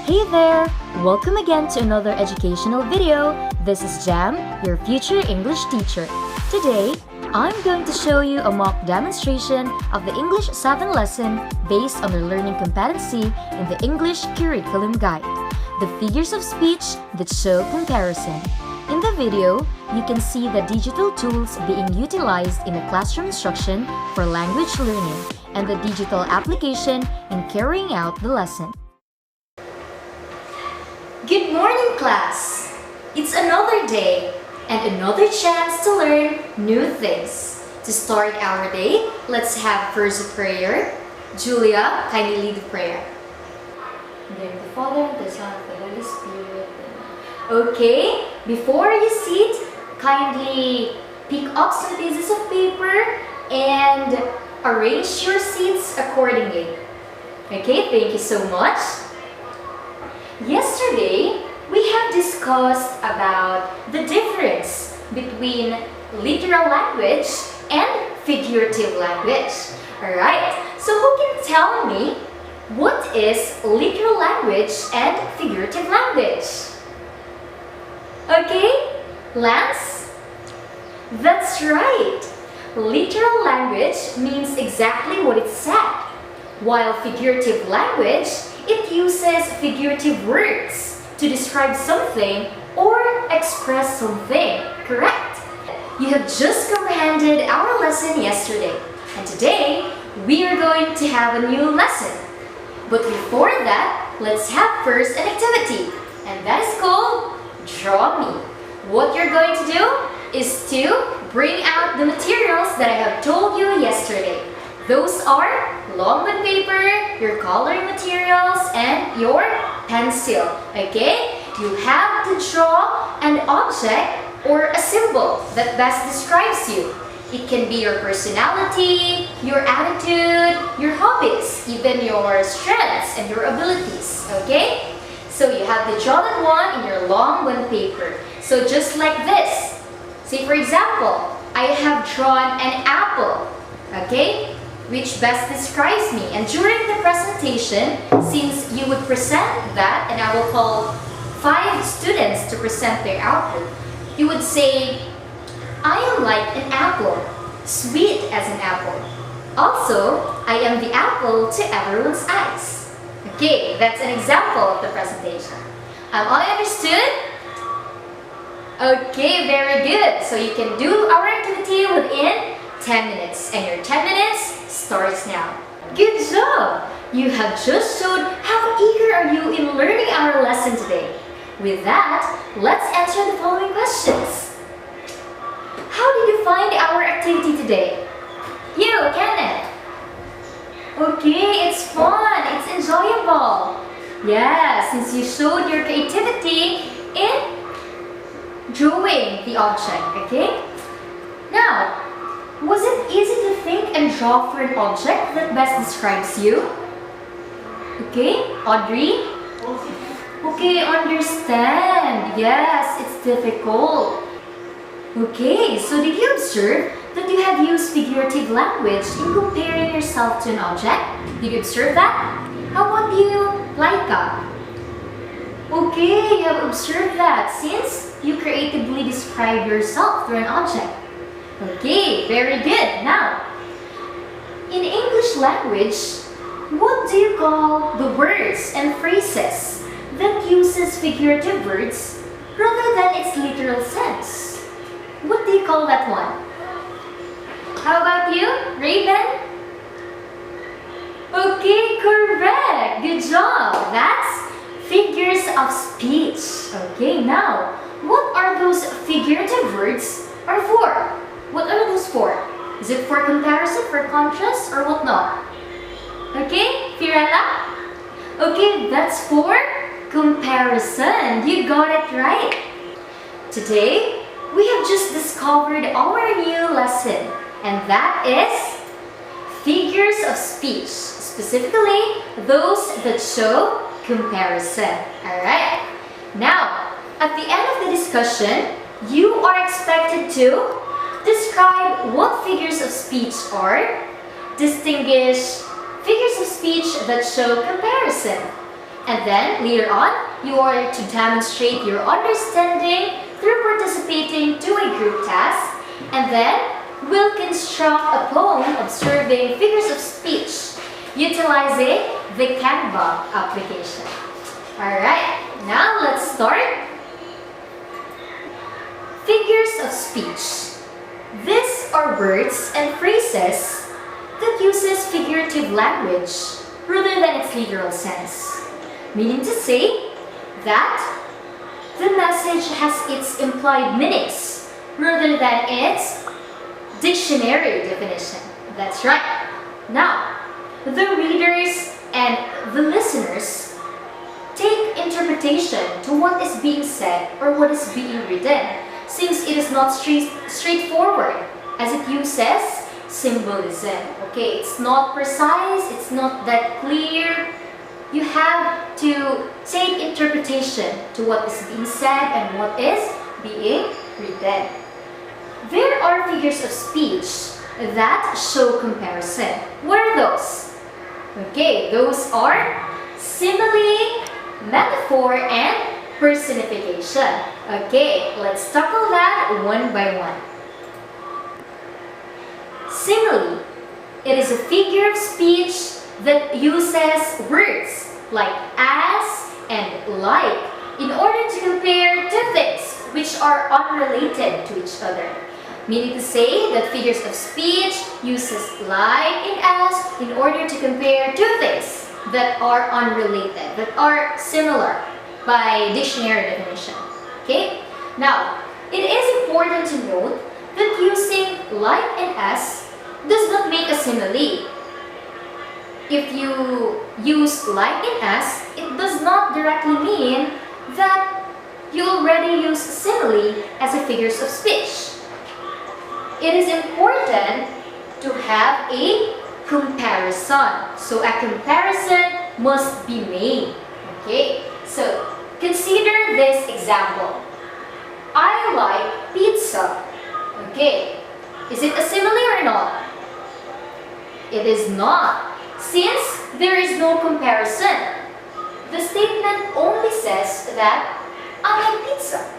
Hey there! Welcome again to another educational video. This is Jam, your future English teacher. Today, I'm going to show you a mock demonstration of the English 7 lesson based on the learning competency in the English Curriculum Guide, the figures of speech that show comparison. In the video, you can see the digital tools being utilized in the classroom instruction for language learning and the digital application in carrying out the lesson. Good morning, class! It's another day and another chance to learn new things. To start our day, let's have first a prayer. Julia, kindly lead the prayer. In the name of the Father, the Son, and the Holy Spirit. Okay, before you sit, kindly pick up some pieces of paper and arrange your seats accordingly. Okay, thank you so much. Yesterday, we have discussed about the difference between literal language and figurative language. Alright, so who can tell me what is literal language and figurative language? Okay, Lance? That's right. Literal language means exactly what it said, while figurative language, it uses figurative words to describe something or express something, correct? You have just comprehended our lesson yesterday, and today we are going to have a new lesson. But before that, let's have first an activity, and that is called Draw Me. What you're going to do is to bring out the materials that I have told you yesterday. Those are long bond paper, your coloring materials, and your pencil. Okay? You have to draw an object or a symbol that best describes you. It can be your personality, your attitude, your hobbies, even your strengths and your abilities. Okay? So you have to draw that one in your long bond paper. So just like this. Say for example, I have drawn an apple. Okay? Which best describes me. And during the presentation, since you would present that, and I will call 5 students to present their output, you would say, I am like an apple, sweet as an apple. Also, I am the apple to everyone's eyes. Okay, that's an example of the presentation. All understood? Okay, very good. So you can do our activity within 10 minutes, and your 10 minutes starts now. Good job! You have just showed how eager are you in learning our lesson today. With that, let's answer the following questions. How did you find our activity today? You, Kenneth. Okay, it's fun, it's enjoyable. Yeah, since you showed your creativity in drawing the object, okay? Now, was it easy to think and draw for an object that best describes you? Okay, Audrey? Okay, understand. Yes, it's difficult. Okay, so did you observe that you have used figurative language in comparing yourself to an object? Did you observe that? How about you, Laika? Okay, you have observed that since you creatively describe yourself through an object. Okay, very good. Now, in English language, what do you call the words and phrases that uses figurative words rather than its literal sense? What do you call that one? How about you, Raven? Okay, correct. Good job. That's figures of speech. Okay, now, what are those figurative words are for? What are those for? Is it for comparison, for contrast, or what not? Okay, Firella? Okay, that's for comparison. You got it right. Today, we have just discovered our new lesson, and that is figures of speech, specifically those that show comparison. Alright? Now, at the end of the discussion, you are expected to describe what figures of speech are, distinguish figures of speech that show comparison, And then later on, you are to demonstrate your understanding through participating to a group task. And then we'll construct a poem observing figures of speech utilizing the Canva application. Alright, now let's start. Figures of speech. These are words and phrases that uses figurative language rather than its literal sense. Meaning to say that the message has its implied meanings rather than its dictionary definition. That's right. Now, the readers and the listeners take interpretation to what is being said or what is being written, since it is not straightforward, as it uses symbolism. Okay, it's not precise, it's not that clear. You have to take interpretation to what is being said and what is being written. There are figures of speech that show comparison. What are those? Okay, those are simile, metaphor, and personification. Okay, let's tackle that one by one. Simile. It is a figure of speech that uses words like as and like in order to compare two things which are unrelated to each other. Meaning to say that figures of speech uses like and as in order to compare two things that are unrelated, that are similar by dictionary definition. Okay? Now, it is important to note that using like and as does not make a simile. If you use like and as, it does not directly mean that you already use simile as a figures of speech. It is important to have a comparison. So a comparison must be made. Okay? So consider this example. I like pizza. Okay. Is it a simile or not? It is not. Since there is no comparison, the statement only says that I like pizza.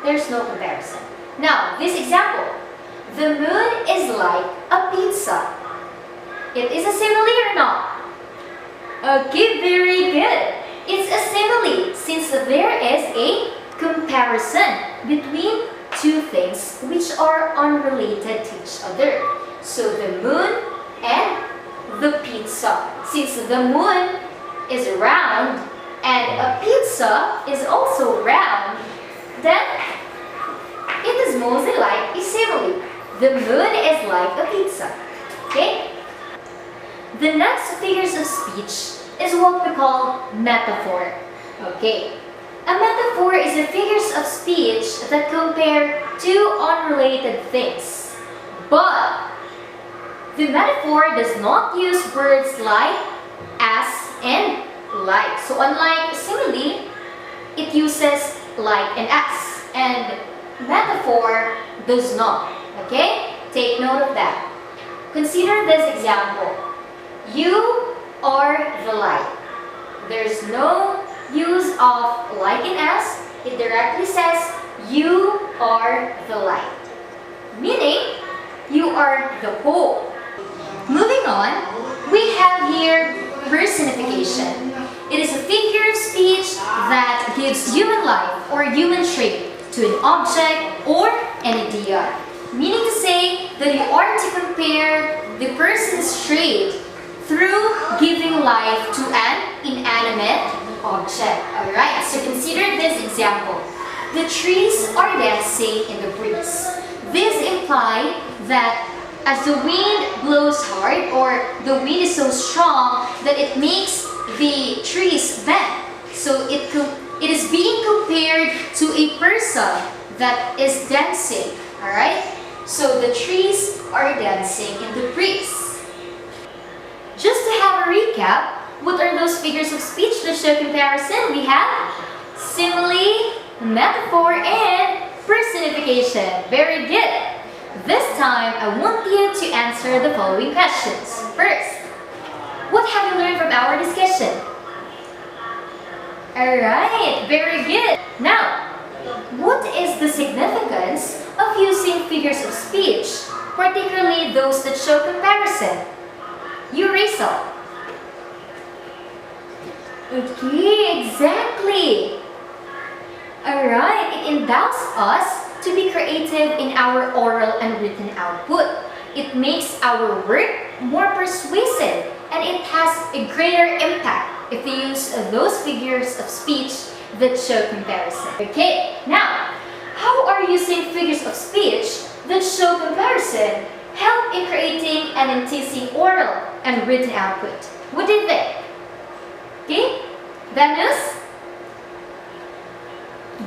There's no comparison. Now, this example. The moon is like a pizza. It is a simile or not? Okay, very good. It's a simile since there is a comparison between two things which are unrelated to each other. So the moon and the pizza. Since the moon is round and a pizza is also round, then it is mostly like a simile. The moon is like a pizza. Okay? The next figures of speech is what we call metaphor. Okay? A metaphor is a figures of speech that compare two unrelated things. But the metaphor does not use words like as and like. So unlike simile, it uses like and as. And metaphor does not. Okay? Take note of that. Consider this example. You are the light. There's no use of like and as. It directly says you are the light. Meaning, you are the whole. Moving on, we have here personification. It is a figure of speech that gives human life or human trait to an object or an idea. Meaning to say that you are to compare the person's trait through giving life to an inanimate object. Alright, so consider this example. The trees are dancing in the breeze. This implies that as the wind blows hard or the wind is so strong that it makes the trees bend. So it is being compared to a person that is dancing. Alright? So the trees are dancing in the breeze. Just to have a recap, what are those figures of speech that show comparison? We have simile, metaphor, and personification. Very good. This time, I want you to answer the following questions. First, what have you learned from our discussion? Alright, very good. Now, what is the significance of using figures of speech, particularly those that show comparison? You, Rachel. Okay, exactly. Alright, it endows us to be creative in our oral and written output. It makes our work more persuasive, and it has a greater impact if we use those figures of speech that show comparison. Okay, now, how are using figures of speech that show comparison help in creating and enticing oral and written output? What do you think? Okay, Venus?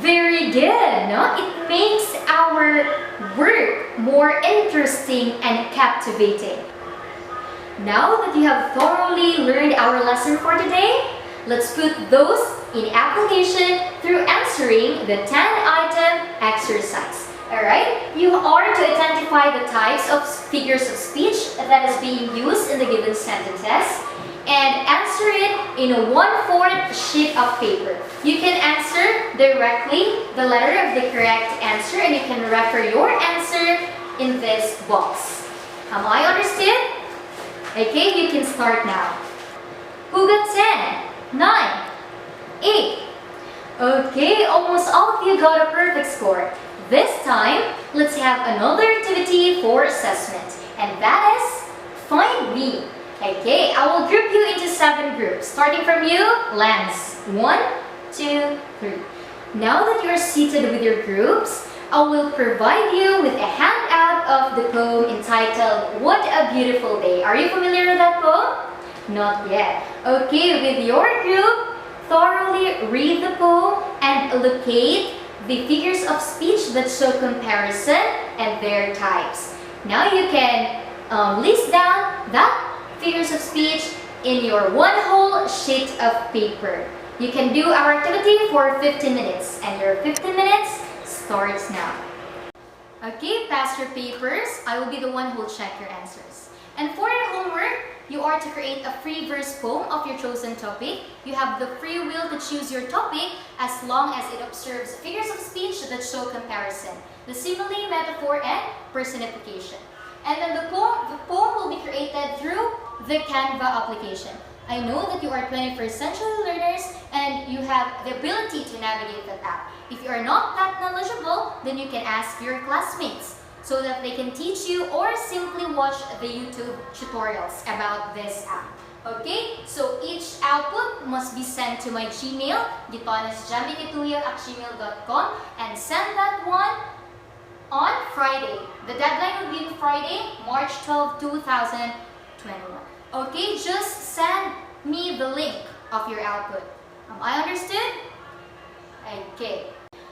Very good, no? It makes our work more interesting and captivating. Now that you have thoroughly learned our lesson for today, let's put those in application through answering the 10-item exercise. Alright? You are to identify the types of figures of speech that is being used in the given sentences and answer it in a 1/4 sheet of paper. You can answer directly the letter of the correct answer, and you can refer your answer in this box. Am I understood? Okay, you can start now. Who got 10? 9? 8? Okay, almost all of you got a perfect score. This time, let's have another activity for assessment, and that is Find Me. Okay, I will group you into 7 groups. Starting from you, Lance. 1, 2, 3. Now that you're seated with your groups, I will provide you with a handout of the poem entitled What a Beautiful Day. Are you familiar with that poem? Not yet. Okay, with your group, thoroughly read the poem and locate the figures of speech that show comparison and their types. Now you can list down that figures of speech in your 1 whole sheet of paper. You can do our activity for 15 minutes, and your 15 minutes starts now. Okay, pass your papers. I will be the one who will check your answers. And for your homework, you are to create a free verse poem of your chosen topic. You have the free will to choose your topic as long as it observes figures of speech that show comparison, the simile, metaphor, and personification. And then the poem will be created through the Canva application. I know that you are 21st century learners and you have the ability to navigate that app. If you are not that knowledgeable, then you can ask your classmates so that they can teach you, or simply watch the YouTube tutorials about this app. Okay, so each output must be sent to my Gmail, gitonesjambikituyo@gmail.com, and send that one on Friday. The deadline will be on Friday, March 12, 2021. Okay, just send me the link of your output. Am I understood? Okay.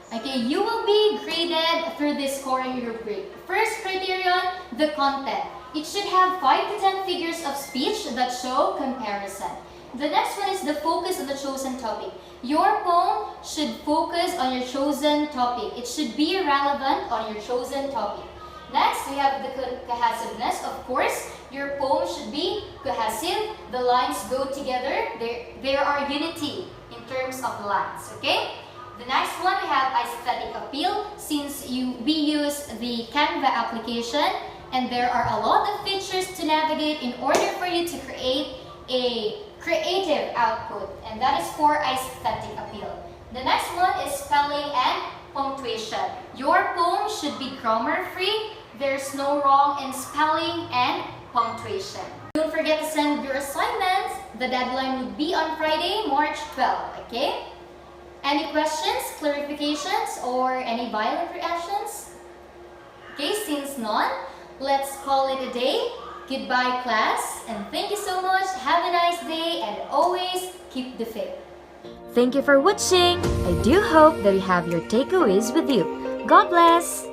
Okay, you will be graded through this scoring rubric. First criterion, the content. It should have 5 to 10 figures of speech that show comparison. The next one is the focus of the chosen topic. Your poem should focus on your chosen topic. It should be relevant on your chosen topic. Next, we have the cohesiveness. Of course, your poem should be cohesive. The lines go together. There are unity in terms of the lines, okay? The next one, we have aesthetic appeal. Since we use the Canva application, and there are a lot of features to navigate in order for you to create a creative output, and that is for aesthetic appeal. The next one is spelling and punctuation. Your poem should be grammar-free. There's no wrong in spelling and punctuation. Don't forget to send your assignments. The deadline would be on Friday, March 12, okay? Any questions, clarifications, or any violent reactions? Okay, since none, let's call it a day. Goodbye, class, and thank you so much. Have a nice day, and always keep the faith. Thank you for watching. I do hope that you have your takeaways with you. God bless!